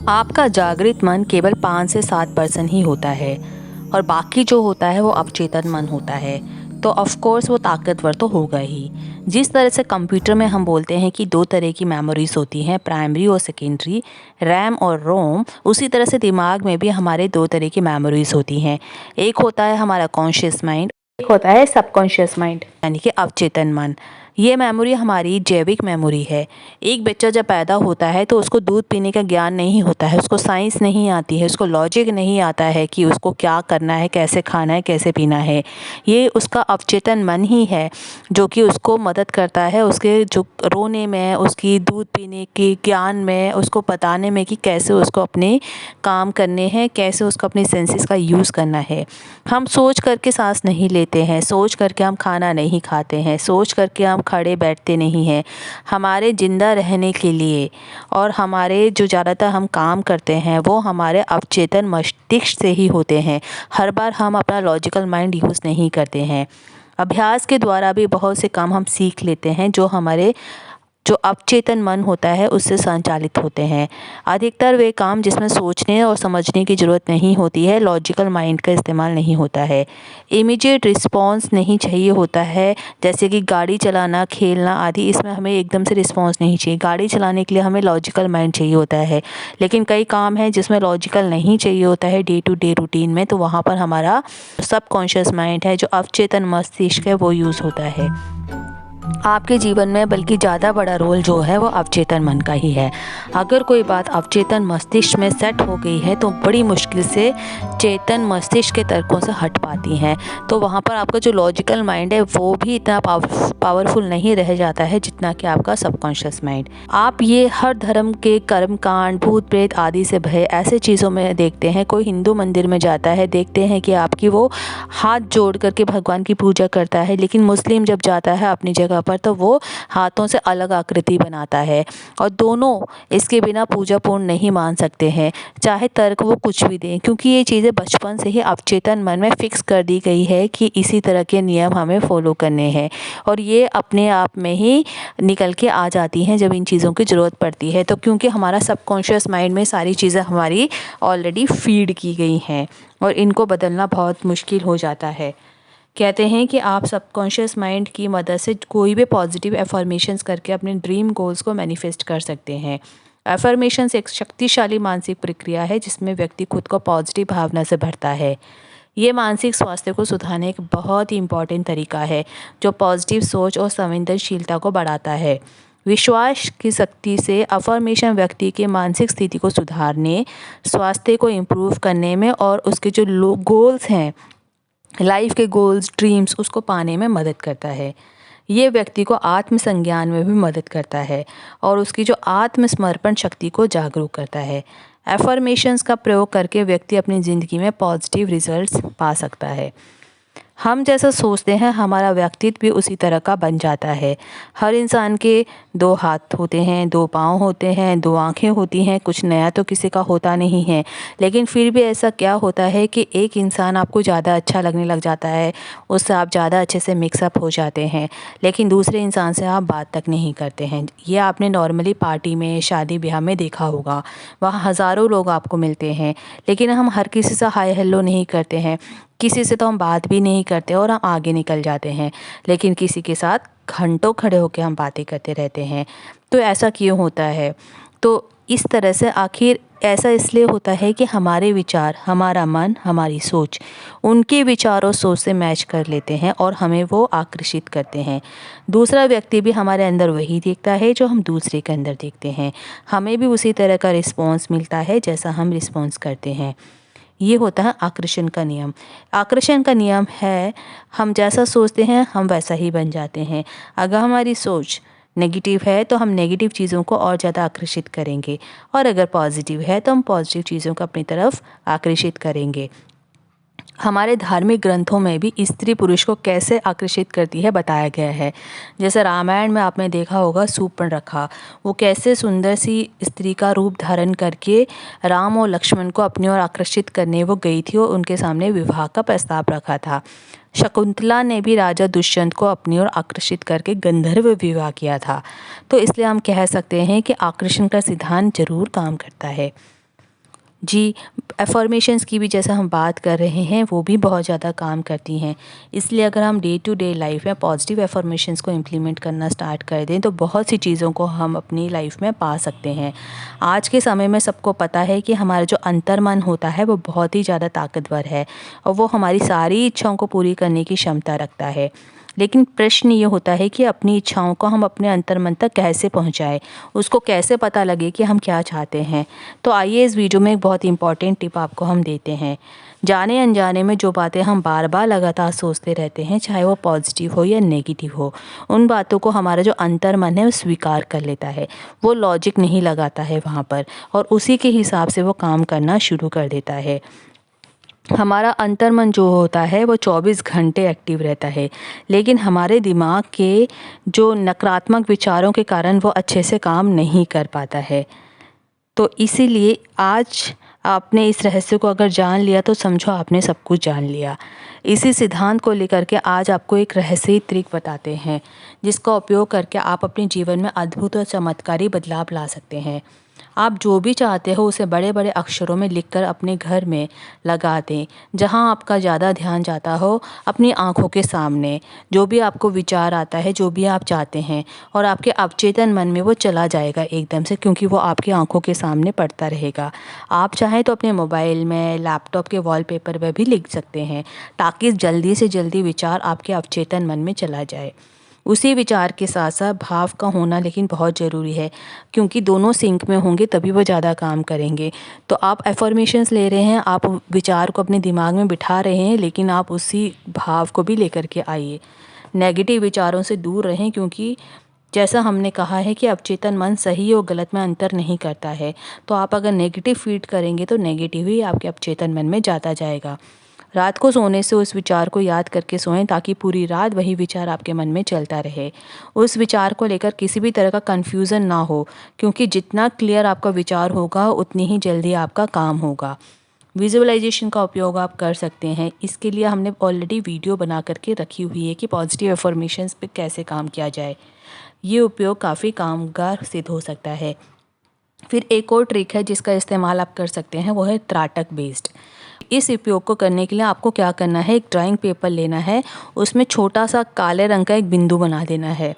आपका जागृत मन केवल 5 से 7% ही होता है और बाकी जो होता है वो अवचेतन मन होता है। तो ऑफ कोर्स वो ताकतवर तो होगा ही। जिस तरह से कंप्यूटर में हम बोलते हैं कि 2 तरह की मेमोरीज होती हैं, प्राइमरी और सेकेंडरी, रैम और रोम, उसी तरह से दिमाग में भी हमारे 2 तरह की मेमोरीज होती हैं। एक होता है हमारा कॉन्शियस माइंड, एक होता है सबकॉन्शियस माइंड यानी कि अवचेतन मन। ये मेमोरी हमारी जैविक मेमोरी है। एक बच्चा जब पैदा होता है तो उसको दूध पीने का ज्ञान नहीं होता है, उसको साइंस नहीं आती है, उसको लॉजिक नहीं आता है कि उसको क्या करना है, कैसे खाना है, कैसे पीना है। ये उसका अवचेतन मन ही है जो कि उसको मदद करता है उसके जो रोने में, उसकी दूध पीने के ज्ञान में, उसको बताने में कि कैसे उसको अपने काम करने हैं, कैसे उसको अपने सेंसेस का यूज़ करना है। हम सोच करके सांस नहीं लेते हैं, सोच करके हम खाना नहीं खाते हैं, सोच करके हम खड़े बैठते नहीं हैं। हमारे ज़िंदा रहने के लिए और हमारे जो ज़्यादातर हम काम करते हैं वो हमारे अवचेतन मस्तिष्क से ही होते हैं। हर बार हम अपना लॉजिकल माइंड यूज़ नहीं करते हैं। अभ्यास के द्वारा भी बहुत से काम हम सीख लेते हैं जो हमारे जो अवचेतन मन होता है उससे संचालित होते हैं। अधिकतर वे काम जिसमें सोचने और समझने की ज़रूरत नहीं होती है, लॉजिकल माइंड का इस्तेमाल नहीं होता है, इमीडिएट रिस्पॉन्स नहीं चाहिए होता है, जैसे कि गाड़ी चलाना, खेलना आदि, इसमें हमें एकदम से रिस्पॉन्स नहीं चाहिए। गाड़ी चलाने के लिए हमें लॉजिकल माइंड चाहिए होता है, लेकिन कई काम हैं जिसमें लॉजिकल नहीं चाहिए होता है डे टू डे रूटीन में, तो वहाँ पर हमारा सबकॉन्शियस माइंड है, जो अवचेतन मस्तिष्क है, वो यूज़ होता है। आपके जीवन में बल्कि ज़्यादा बड़ा रोल जो है वो अवचेतन मन का ही है। अगर कोई बात अवचेतन मस्तिष्क में सेट हो गई है तो बड़ी मुश्किल से चेतन मस्तिष्क के तर्कों से हट पाती हैं। तो वहाँ पर आपका जो लॉजिकल माइंड है वो भी इतना पावरफुल नहीं रह जाता है जितना कि आपका सबकॉन्शियस माइंड। आप ये हर धर्म के कर्म कांड, भूत प्रेत आदि से भय ऐसे चीज़ों में देखते हैं। कोई हिंदू मंदिर में जाता है, देखते हैं कि आपकी वो हाथ जोड़ करके भगवान की पूजा करता है, लेकिन मुस्लिम जब जाता है अपनी जगह पर तो वो हाथों से अलग आकृति बनाता है, और दोनों इसके बिना पूजा पूर्ण नहीं मान सकते हैं, चाहे तर्क वो कुछ भी दें, क्योंकि ये चीज़ें बचपन से ही अवचेतन मन में फिक्स कर दी गई है कि इसी तरह के नियम हमें फॉलो करने हैं, और ये अपने आप में ही निकल के आ जाती हैं जब इन चीज़ों की ज़रूरत पड़ती है। तो क्योंकि हमारा सबकॉन्शियस माइंड में सारी चीज़ें हमारी ऑलरेडी फीड की गई हैं और इनको बदलना बहुत मुश्किल हो जाता है। कहते हैं कि आप सबकॉन्शियस माइंड की मदद से कोई भी पॉजिटिव एफर्मेशंस करके अपने ड्रीम गोल्स को मैनिफेस्ट कर सकते हैं। एफर्मेशंस एक शक्तिशाली मानसिक प्रक्रिया है जिसमें व्यक्ति खुद को पॉजिटिव भावना से भरता है। ये मानसिक स्वास्थ्य को सुधारने एक बहुत ही इम्पॉर्टेंट तरीका है जो पॉजिटिव सोच और संवेदनशीलता को बढ़ाता है। विश्वास की शक्ति से अफर्मेशन व्यक्ति की मानसिक स्थिति को सुधारने, स्वास्थ्य को इम्प्रूव करने में और उसके जो गोल्स हैं, लाइफ के गोल्स, ड्रीम्स, उसको पाने में मदद करता है। ये व्यक्ति को आत्मसंज्ञान में भी मदद करता है और उसकी जो आत्मसमर्पण शक्ति को जागरूक करता है। एफर्मेशंस का प्रयोग करके व्यक्ति अपनी ज़िंदगी में पॉजिटिव रिजल्ट्स पा सकता है। हम जैसा सोचते हैं हमारा व्यक्तित्व भी उसी तरह का बन जाता है। हर इंसान के 2 हाथ होते हैं, 2 पाँव होते हैं, 2 आँखें होती हैं, कुछ नया तो किसी का होता नहीं है। लेकिन फिर भी ऐसा क्या होता है कि एक इंसान आपको ज़्यादा अच्छा लगने लग जाता है, उससे आप ज़्यादा अच्छे से मिक्सअप हो जाते हैं, लेकिन दूसरे इंसान से आप बात तक नहीं करते हैं। ये आपने नॉर्मली पार्टी में, शादी ब्याह में देखा होगा। वहाँ हज़ारों लोग आपको मिलते हैं, लेकिन हम हर किसी से हाय हेलो नहीं करते हैं, किसी से तो हम बात भी नहीं करते और हम आगे निकल जाते हैं, लेकिन किसी के साथ घंटों खड़े होकर हम बातें करते रहते हैं। तो ऐसा क्यों होता है? तो इस तरह से आखिर ऐसा इसलिए होता है कि हमारे विचार, हमारा मन, हमारी सोच उनके विचार और सोच से मैच कर लेते हैं और हमें वो आकर्षित करते हैं। दूसरा व्यक्ति भी हमारे अंदर वही देखता है जो हम दूसरे के अंदर देखते हैं। हमें भी उसी तरह का रिस्पॉन्स मिलता है जैसा हम रिस्पॉन्स करते हैं। ये होता है आकर्षण का नियम। आकर्षण का नियम है, हम जैसा सोचते हैं हम वैसा ही बन जाते हैं। अगर हमारी सोच नेगेटिव है तो हम नेगेटिव चीज़ों को और ज़्यादा आकर्षित करेंगे, और अगर पॉजिटिव है तो हम पॉजिटिव चीज़ों को अपनी तरफ आकर्षित करेंगे। हमारे धार्मिक ग्रंथों में भी स्त्री पुरुष को कैसे आकर्षित करती है बताया गया है। जैसे रामायण में आपने देखा होगा शूर्पणखा, वो कैसे सुंदर सी स्त्री का रूप धारण करके राम और लक्ष्मण को अपनी ओर आकर्षित करने वो गई थी और उनके सामने विवाह का प्रस्ताव रखा था। शकुंतला ने भी राजा दुष्यंत को अपनी ओर आकर्षित करके गंधर्व विवाह किया था। तो इसलिए हम कह सकते हैं कि आकर्षण का सिद्धांत जरूर काम करता है। जी, अफ़र्मेशंस की भी जैसा हम बात कर रहे हैं वो भी बहुत ज़्यादा काम करती हैं। इसलिए अगर हम डे टू डे लाइफ़ में पॉज़िटिव अफ़र्मेशंस को इम्प्लीमेंट करना स्टार्ट कर दें तो बहुत सी चीज़ों को हम अपनी लाइफ़ में पा सकते हैं। आज के समय में सबको पता है कि हमारा जो अंतर्मन होता है वो बहुत ही ज़्यादा ताकतवर है और वो हमारी सारी इच्छाओं को पूरी करने की क्षमता रखता है। लेकिन प्रश्न ये होता है कि अपनी इच्छाओं को हम अपने अंतर्मन तक कैसे पहुँचाएँ? उसको कैसे पता लगे कि हम क्या चाहते हैं? तो आइए इस वीडियो में एक बहुत इम्पॉर्टेंट टिप आपको हम देते हैं। जाने-अनजाने में जो बातें हम बार-बार लगातार सोचते रहते हैं, चाहे वो पॉज़िटिव हो या नेगेटिव हो, उन बातों को हमारा जो अंतर्मन है वो स्वीकार कर लेता है। वो लॉजिक नहीं लगाता है वहाँ पर और उसी के हिसाब से वो काम करना शुरू कर देता है। हमारा अंतर्मन जो होता है वो 24 घंटे एक्टिव रहता है, लेकिन हमारे दिमाग के जो नकारात्मक विचारों के कारण वो अच्छे से काम नहीं कर पाता है। तो इसीलिए आज आपने इस रहस्य को अगर जान लिया तो समझो आपने सब कुछ जान लिया। इसी सिद्धांत को लेकर के आज आपको एक रहस्यी ट्रिक बताते हैं, जिसका उपयोग करके आप अपने जीवन में अद्भुत और चमत्कारी बदलाव ला सकते हैं। आप जो भी चाहते हो उसे बड़े-बड़े अक्षरों में लिखकर अपने घर में लगा दें। जहाँ आपका ज़्यादा ध्यान जाता हो, अपनी आँखों के सामने जो भी आपको विचार आता है, जो भी आप चाहते हैं और आपके अवचेतन मन में वो चला जाएगा एकदम से, क्योंकि वो आपकी आँखों के सामने पड़ता रहेगा। आप चाहें तो अपने मोबाइल में, लैपटॉप के वॉलपेपर में भी लिख सकते हैं, ताकि जल्दी से जल्दी विचार आपके अवचेतन मन में चला जाए। उसी विचार के साथ-साथ भाव का होना लेकिन बहुत ज़रूरी है, क्योंकि दोनों सिंक में होंगे तभी वो ज़्यादा काम करेंगे। तो आप अफ़र्मेशंस ले रहे हैं, आप विचार को अपने दिमाग में बिठा रहे हैं, लेकिन आप उसी भाव को भी लेकर के आइए। नेगेटिव विचारों से दूर रहें, क्योंकि जैसा हमने कहा है कि अवचेतन मन सही और गलत में अंतर नहीं करता है। तो आप अगर नेगेटिव फ़ीड करेंगे तो नेगेटिव ही आपके अवचेतन मन में जाता जाएगा। रात को सोने से उस विचार को याद करके सोएं, ताकि पूरी रात वही विचार आपके मन में चलता रहे। उस विचार को लेकर किसी भी तरह का कन्फ्यूज़न ना हो, क्योंकि जितना क्लियर आपका विचार होगा उतनी ही जल्दी आपका काम होगा। विजुअलाइजेशन का उपयोग आप कर सकते हैं। इसके लिए हमने ऑलरेडी वीडियो बना करके रखी हुई है कि पॉजिटिव अफर्मेशंस पे कैसे काम किया जाए। ये उपयोग काफ़ी कामगार सिद्ध हो सकता है। फिर एक और ट्रिक है जिसका इस्तेमाल आप कर सकते हैं, वो है त्राटक बेस्ड। इस उपयोग को करने के लिए आपको क्या करना है, एक ड्राइंग पेपर लेना है, उसमें छोटा सा काले रंग का एक बिंदु बना देना है।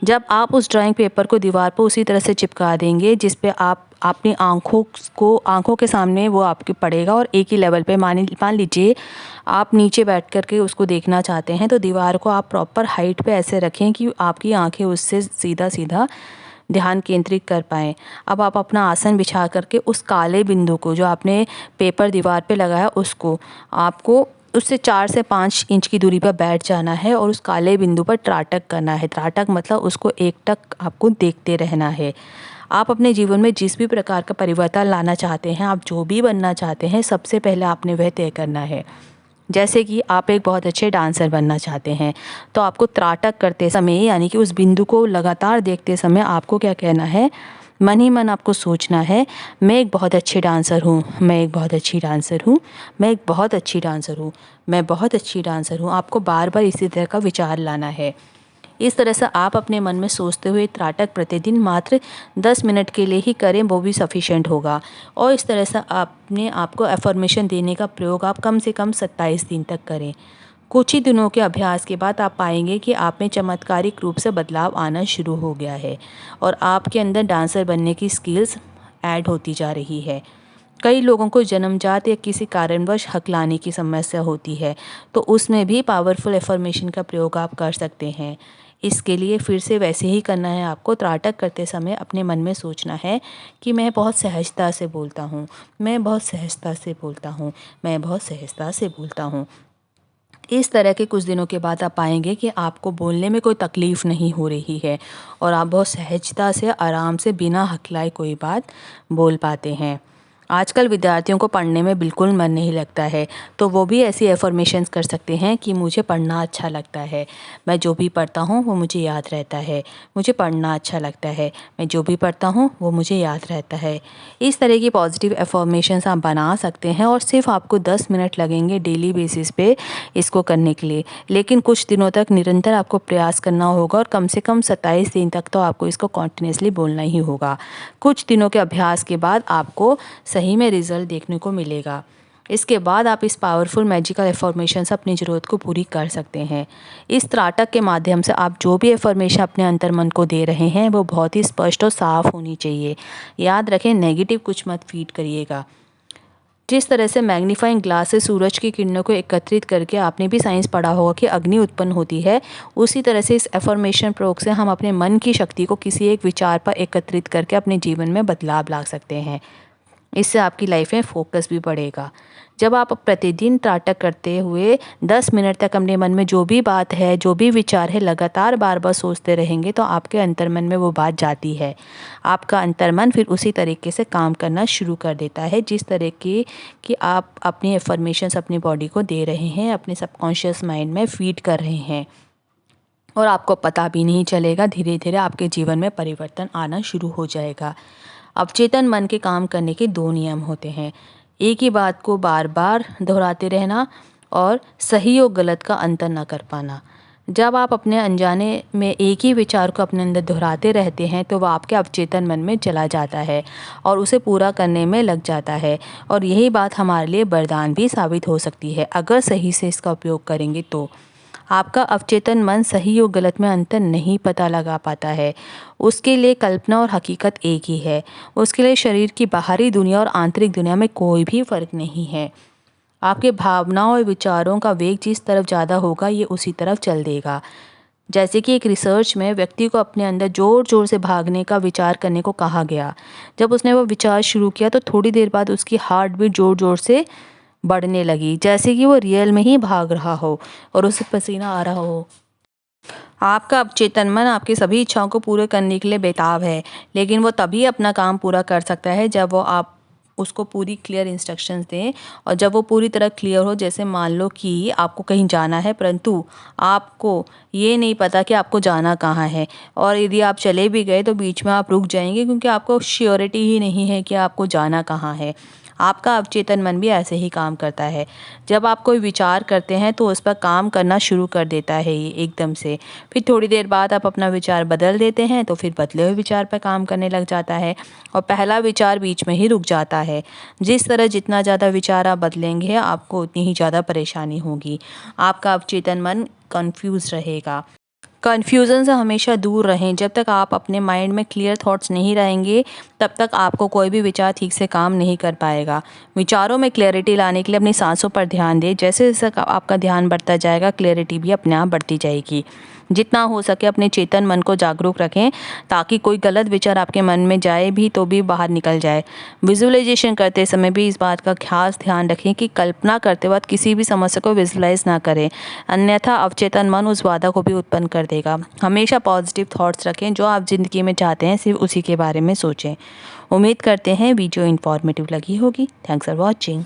जब आप उस ड्राइंग पेपर को दीवार पर उसी तरह से चिपका देंगे जिस पे आप अपनी आँखों के सामने वो आपके पड़ेगा और एक ही लेवल पे मान लीजिए आप नीचे बैठ कर के उसको देखना चाहते हैं, तो दीवार को आप प्रॉपर हाइट पे ऐसे रखें कि आपकी आँखें उससे सीधा-सीधा ध्यान केंद्रित कर पाएँ। अब आप अपना आसन बिछा करके उस काले बिंदु को जो आपने पेपर दीवार पे लगाया उसको आपको उससे 4 से 5 इंच की दूरी पर बैठ जाना है और उस काले बिंदु पर त्राटक करना है। त्राटक मतलब उसको एकटक आपको देखते रहना है। आप अपने जीवन में जिस भी प्रकार का परिवर्तन लाना चाहते हैं, आप जो भी बनना चाहते हैं, सबसे पहले आपने वह तय करना है। जैसे कि आप एक बहुत अच्छे डांसर बनना चाहते हैं, तो आपको त्राटक करते समय यानी कि उस बिंदु को लगातार देखते समय आपको क्या कहना है, मन ही मन आपको सोचना है, मैं एक बहुत अच्छी डांसर हूँ, मैं एक बहुत अच्छी डांसर हूँ, मैं एक बहुत अच्छी डांसर हूँ, मैं बहुत अच्छी डांसर हूँ। आपको बार-बार इसी तरह का विचार लाना है। इस तरह से आप अपने मन में सोचते हुए त्राटक प्रतिदिन मात्र 10 मिनट के लिए ही करें, वो भी सफिशिएंट होगा। और इस तरह से अपने आप को अफ़र्मेशन देने का प्रयोग आप कम से कम 27 दिन तक करें। कुछ ही दिनों के अभ्यास के बाद आप पाएंगे कि आप में चमत्कारिक रूप से बदलाव आना शुरू हो गया है और आपके अंदर डांसर बनने की स्किल्स ऐड होती जा रही है। कई लोगों को जन्मजात या किसी कारणवश हकलाने की समस्या होती है, तो उसमें भी पावरफुल अफ़र्मेशन का प्रयोग आप कर सकते हैं। इसके लिए फिर से वैसे ही करना है, आपको त्राटक करते समय अपने मन में सोचना है कि मैं बहुत सहजता से बोलता हूँ, मैं बहुत सहजता से बोलता हूँ, मैं बहुत सहजता से बोलता हूँ। इस तरह के कुछ दिनों के बाद आप पाएंगे कि आपको बोलने में कोई तकलीफ़ नहीं हो रही है और आप बहुत सहजता से, आराम से, बिना हकलाए कोई बात बोल पाते हैं। आजकल विद्यार्थियों को पढ़ने में बिल्कुल मन नहीं लगता है, तो वो भी ऐसी अफ़र्मेशंस कर सकते हैं कि मुझे पढ़ना अच्छा लगता है, मैं जो भी पढ़ता हूँ वो मुझे याद रहता है, मुझे पढ़ना अच्छा लगता है, मैं जो भी पढ़ता हूँ वो मुझे याद रहता है। इस तरह की पॉजिटिव अफ़र्मेशंस आप बना सकते हैं और सिर्फ आपको 10 मिनट लगेंगे डेली बेसिस पे इसको करने के लिए। लेकिन कुछ दिनों तक निरंतर आपको प्रयास करना होगा और कम से कम 27 दिन तक तो आपको इसको कंटिन्यूअसली बोलना ही होगा। कुछ दिनों के अभ्यास के बाद आपको सही में रिज़ल्ट देखने को मिलेगा। इसके बाद आप इस पावरफुल मैजिकल एफर्मेशन से अपनी ज़रूरत को पूरी कर सकते हैं। इस त्राटक के माध्यम से आप जो भी एफर्मेशन अपने अंतर्मन को दे रहे हैं वो बहुत ही स्पष्ट और साफ होनी चाहिए। याद रखें, नेगेटिव कुछ मत फीड करिएगा। जिस तरह से मैग्नीफाइंग ग्लास से सूरज की किरणों को एकत्रित करके आपने भी साइंस पढ़ा होगा कि अग्नि उत्पन्न होती है, उसी तरह से इस एफर्मेशन प्रयोग से हम अपने मन की शक्ति को किसी एक विचार पर एकत्रित करके अपने जीवन में बदलाव ला सकते हैं। इससे आपकी लाइफ में फोकस भी बढ़ेगा। जब आप प्रतिदिन त्राटक करते हुए 10 मिनट तक अपने मन में जो भी बात है, जो भी विचार है, लगातार बार बार सोचते रहेंगे तो आपके अंतर्मन में वो बात जाती है। आपका अंतर्मन फिर उसी तरीके से काम करना शुरू कर देता है जिस तरीके कि आप अपनी एफर्मेशंस अपनी बॉडी को दे रहे हैं, अपने सबकॉन्शियस माइंड में फीड कर रहे हैं और आपको पता भी नहीं चलेगा। धीरे धीरे आपके जीवन में परिवर्तन आना शुरू हो जाएगा। अवचेतन मन के काम करने के 2 नियम होते हैं। एक ही बात को बार बार दोहराते रहना और सही और गलत का अंतर न कर पाना। जब आप अपने अनजाने में एक ही विचार को अपने अंदर दोहराते रहते हैं तो वह आपके अवचेतन मन में चला जाता है और उसे पूरा करने में लग जाता है। और यही बात हमारे लिए वरदान भी साबित हो सकती है अगर सही से इसका उपयोग करेंगे तो। आपका अवचेतन मन सही और गलत में अंतर नहीं पता लगा पाता है। उसके लिए कल्पना और हकीकत एक ही है। उसके लिए शरीर की बाहरी दुनिया और आंतरिक दुनिया में कोई भी फ़र्क नहीं है। आपके भावनाओं और विचारों का वेग जिस तरफ ज़्यादा होगा ये उसी तरफ चल देगा। जैसे कि एक रिसर्च में व्यक्ति को अपने अंदर ज़ोर ज़ोर से भागने का विचार करने को कहा गया। जब उसने वो विचार शुरू किया तो थोड़ी देर बाद उसकी हार्ट बीट ज़ोर ज़ोर से बढ़ने लगी, जैसे कि वो रियल में ही भाग रहा हो और उसे पसीना आ रहा हो। आपका अवचेतन मन आपकी सभी इच्छाओं को पूरे करने के लिए बेताब है, लेकिन वो तभी अपना काम पूरा कर सकता है जब वो आप उसको पूरी क्लियर इंस्ट्रक्शंस दें। और जब वो पूरी तरह क्लियर हो, जैसे मान लो कि आपको कहीं जाना है परंतु आपको ये नहीं पता कि आपको जाना कहाँ है, और यदि आप चले भी गए तो बीच में आप रुक जाएंगे क्योंकि आपको श्योरिटी ही नहीं है कि आपको जाना कहाँ है। आपका अवचेतन मन भी ऐसे ही काम करता है। जब आप कोई विचार करते हैं तो उस पर काम करना शुरू कर देता है ये एकदम से। फिर थोड़ी देर बाद आप अपना विचार बदल देते हैं तो फिर बदले हुए विचार पर काम करने लग जाता है और पहला विचार बीच में ही रुक जाता है। जिस तरह जितना ज़्यादा विचार आप बदलेंगे आपको उतनी ही ज़्यादा परेशानी होगी। आपका अवचेतन मन कन्फ्यूज़ रहेगा। कन्फ्यूज़न से हमेशा दूर रहें। जब तक आप अपने माइंड में क्लियर थॉट्स नहीं रहेंगे तब तक आपको कोई भी विचार ठीक से काम नहीं कर पाएगा। विचारों में क्लैरिटी लाने के लिए अपनी सांसों पर ध्यान दें। जैसे जैसे आपका ध्यान बढ़ता जाएगा क्लैरिटी भी अपने आप बढ़ती जाएगी। जितना हो सके अपने चेतन मन को जागरूक रखें ताकि कोई गलत विचार आपके मन में जाए भी तो भी बाहर निकल जाए। विजुअलाइजेशन करते समय भी इस बात का खास ध्यान रखें कि कल्पना करते वक्त किसी भी समस्या को विजुअलाइज ना करें, अन्यथा अवचेतन मन उस बाधा को भी उत्पन्न कर देगा। हमेशा पॉजिटिव थॉट्स रखें। जो आप ज़िंदगी में चाहते हैं सिर्फ उसी के बारे में सोचें। उम्मीद करते हैं वीडियो इन्फॉर्मेटिव लगी होगी। Thanks for watching.